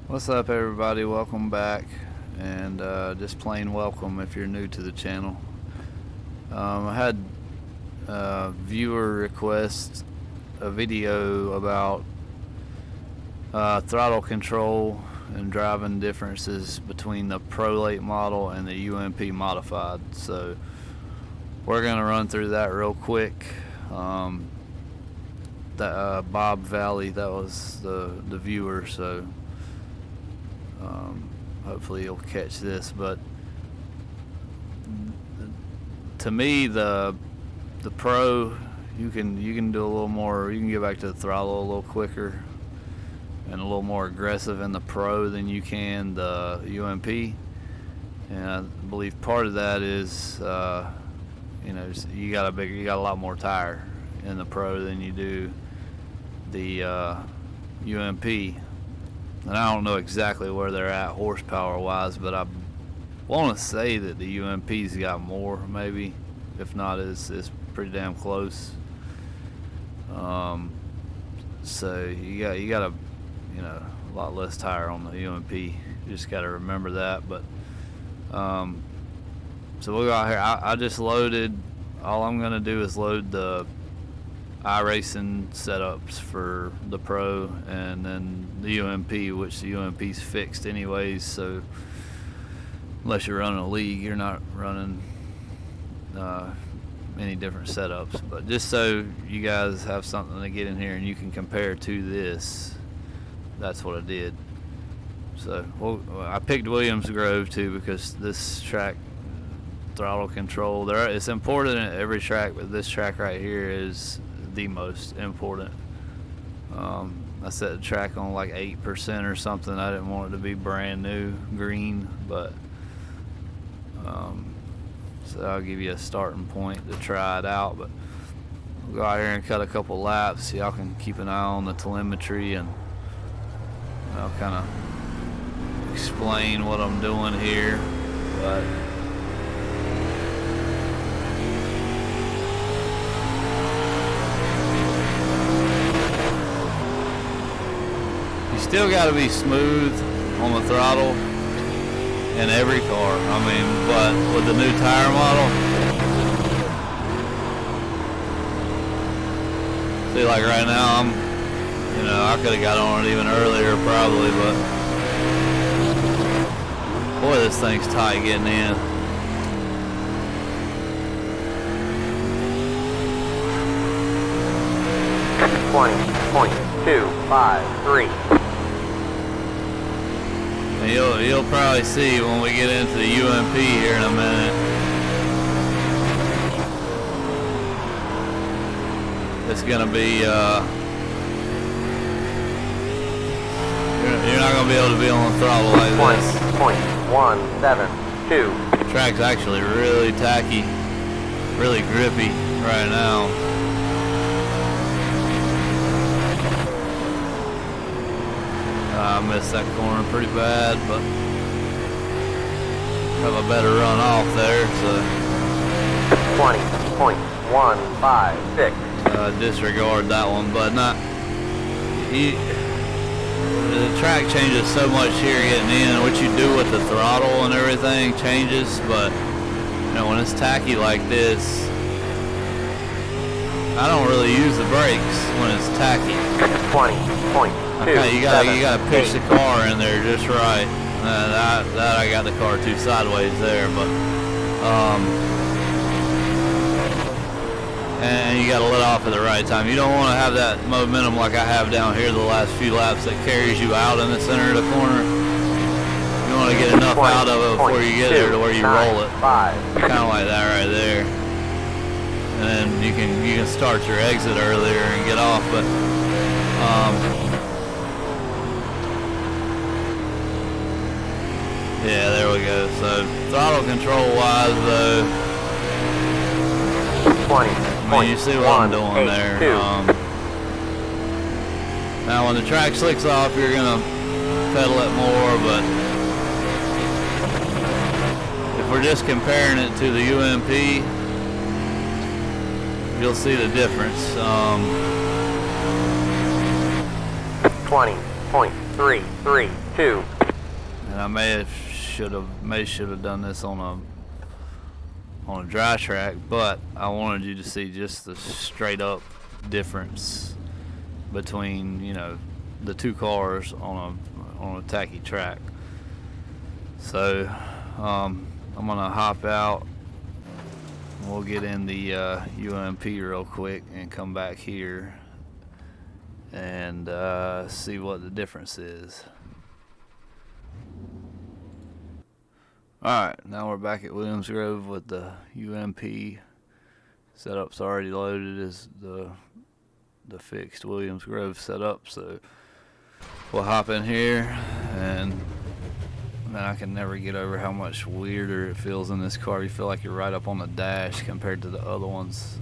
What's up, everybody? Welcome back, and just plain welcome if you're new to the channel. I had viewer request a video about throttle control and driving differences between the Pro Late model and the UMP Modified. So we're gonna run through that real quick. Bob Valley, that was the viewer, so hopefully you'll catch this. But to me, the Pro, you can do a little more. You can get back to the throttle a little quicker and a little more aggressive in the Pro than you can the UMP. And I believe part of that is you got a lot more tire in the Pro than you do the UMP. And I don't know exactly where they're at horsepower wise, but I want to say that the UMP's got more, maybe. If not, it's pretty damn close. So you got a lot less tire on the UMP. You just got to remember that. But so we'll go out here. I just loaded. All I'm gonna do is load the iRacing setups for the Pro and then the UMP, which the UMP's fixed anyways, so unless you're running a league, you're not running any different setups. But just so you guys have something to get in here and you can compare to this, that's what I did. So I picked Williams Grove too because this track throttle control, it's important at every track, but this track right here is the most important. I set the track on like 8% or something. I didn't want it to be brand new green, but so I'll give you a starting point to try it out. But we'll go out here and cut a couple laps. Y'all can keep an eye on the telemetry, and I'll kind of explain what I'm doing here. But still got to be smooth on the throttle in every car. I mean, but with the new tire model, see, like right now, I could have got on it even earlier probably, but boy, this thing's tight getting in. .253. You'll probably see when we get into the UMP here in a minute. It's gonna be you're not gonna be able to be on the throttle like this. .172. The track's actually really tacky, really grippy right now. I missed that corner pretty bad, but have a better run off there, so 20.156. Disregard that one, but the track changes so much here getting in. What you do with the throttle and everything changes, but when it's tacky like this, I don't really use the brakes when it's tacky. 20.2. Okay, you gotta pitch the car in there just right. That I got the car too sideways there, but and you gotta let off at the right time. You don't want to have that momentum like I have down here the last few laps that carries you out in the center of the corner. You want to get enough out of it before you get there to where you roll it. Kind of like that right there. And then you can start your exit earlier and get off, but yeah, there we go. So throttle control wise though, you see what I'm doing there. Now when the track slicks off, you're gonna pedal it more, but if we're just comparing it to the UMP, you'll see the difference. 20.332. 2. And I should have done this on a dry track, but I wanted you to see just the straight up difference between, you know, the two cars on a tacky track. So I'm gonna hop out. We'll get in the UMP real quick and come back here and see what the difference is. Alright, now we're back at Williams Grove with the UMP. Setup's already loaded as the fixed Williams Grove setup, so we'll hop in here, and man, I can never get over how much weirder it feels in this car. You feel like you're right up on the dash compared to the other ones.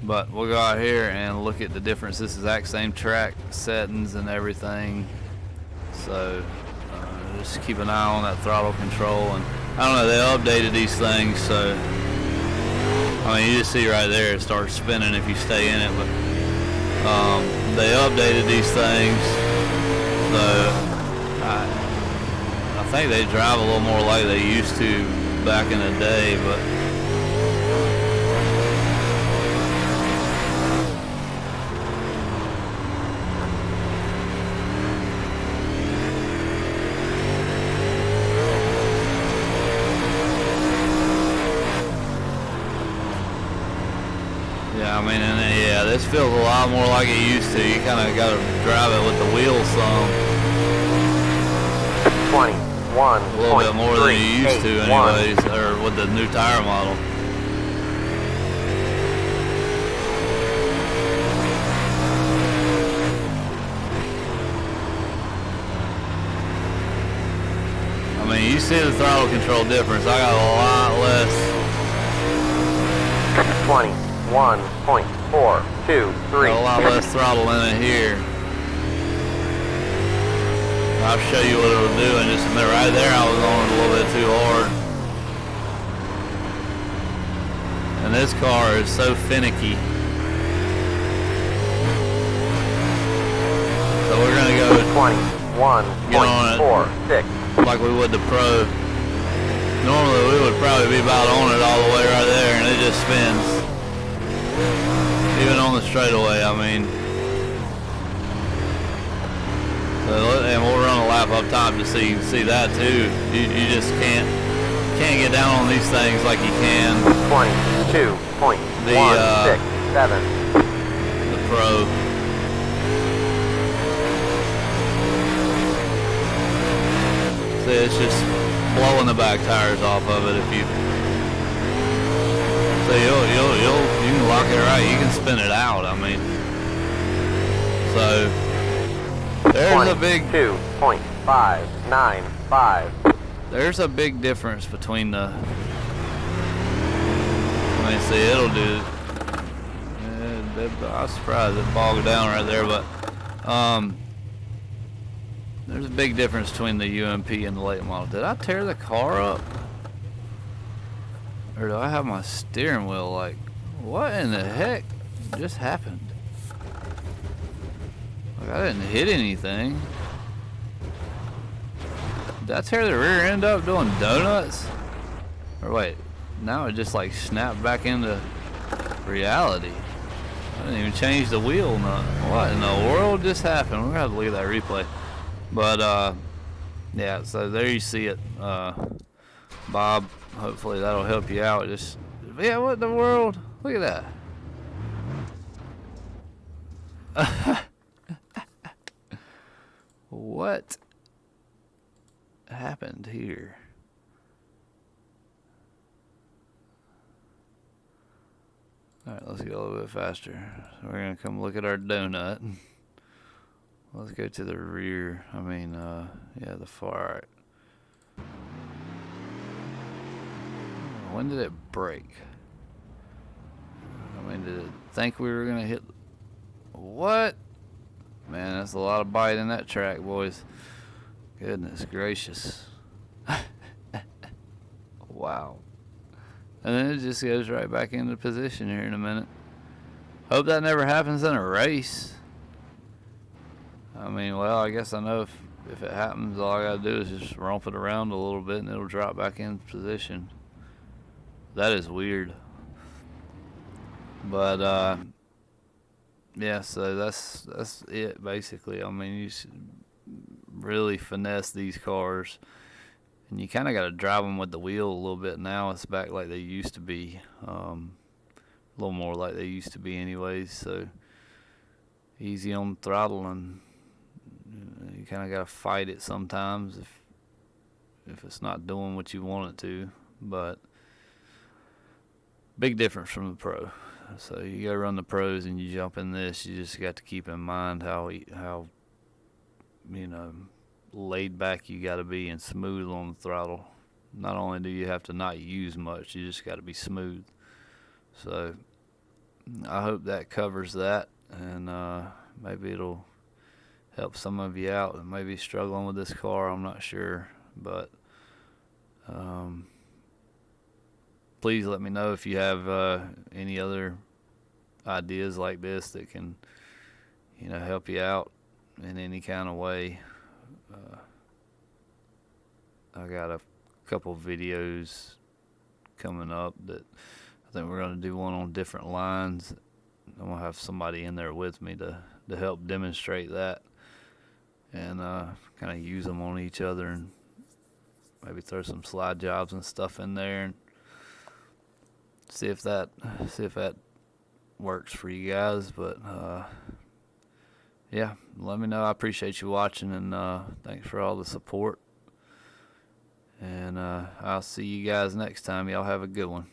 But we'll go out here and look at the difference. This exact same track settings and everything, so just keep an eye on that throttle control. And I don't know, they updated these things, so I mean, you just see right there it starts spinning if you stay in it, but they updated these things, so I think they drive a little more like they used to back in the day, but yeah, I mean, and yeah, this feels a lot more like it used to. You kind of got to drive it with the wheels some. 21. A little bit more than you used to anyways, or with the new tire model. I mean, you see the throttle control difference. I got a lot less. 21.423. A lot less throttle in it here. I'll show you what it'll do in just a minute. Right there, I was on it a little bit too hard. And this car is so finicky. So we're gonna go 21.46 like we would the Pro. Normally we would probably be about on it all the way right there, and it just spins. Even on the straightaway, I mean. So, and we'll run a lap up top to see that too. You just can't get down on these things like you can 22.167. The Pro. See, it's just blowing the back tires off of it if you. So you can lock it right. You can spin it out. I mean, so there's a big 2.595. There's a big difference between the. I mean, see, it'll do. I was surprised it bogged down right there, but there's a big difference between the UMP and the late model. Did I tear the car up? Or do I have my steering wheel like, what in the heck just happened? Like, I didn't hit anything. Did I tear the rear end up doing donuts? Or wait, now it just like snapped back into reality. I didn't even change the wheel nut. What in the world just happened? We're gonna have to look at that replay. But yeah, so there you see it, Bob. Hopefully that'll help you out. Just, yeah, what in the world? Look at that. What happened here? Alright, let's go a little bit faster. So we're going to come look at our donut. Let's go to the rear. I mean, yeah, the far right. When did it break? I mean, did it think we were going to hit? What? Man, that's a lot of bite in that track, boys. Goodness gracious. Wow. And then it just goes right back into position here in a minute. Hope that never happens in a race. I mean, well, I guess I know if it happens, all I gotta do is just romp it around a little bit and it'll drop back in position. That is weird. But yeah, so that's it basically. I mean, you should really finesse these cars, and you kind of got to drive them with the wheel a little bit now. It's back like they used to be, a little more like they used to be anyways. So easy on the throttle, and you kind of got to fight it sometimes if it's not doing what you want it to. But big difference from the Pro. So you go run the Pros and you jump in this, you just got to keep in mind how laid back you got to be and smooth on the throttle. Not only do you have to not use much, you just got to be smooth. So I hope that covers that, and maybe it'll help some of you out that may be struggling with this car. I'm not sure, but please let me know if you have any other ideas like this that can, help you out in any kind of way. I got a couple videos coming up that I think we're going to do one on different lines. I'm going to have somebody in there with me to help demonstrate that, and kind of use them on each other, and maybe throw some slide jobs and stuff in there, and see if that works for you guys. But yeah, let me know. I appreciate you watching, and thanks for all the support, and I'll see you guys next time. Y'all have a good one.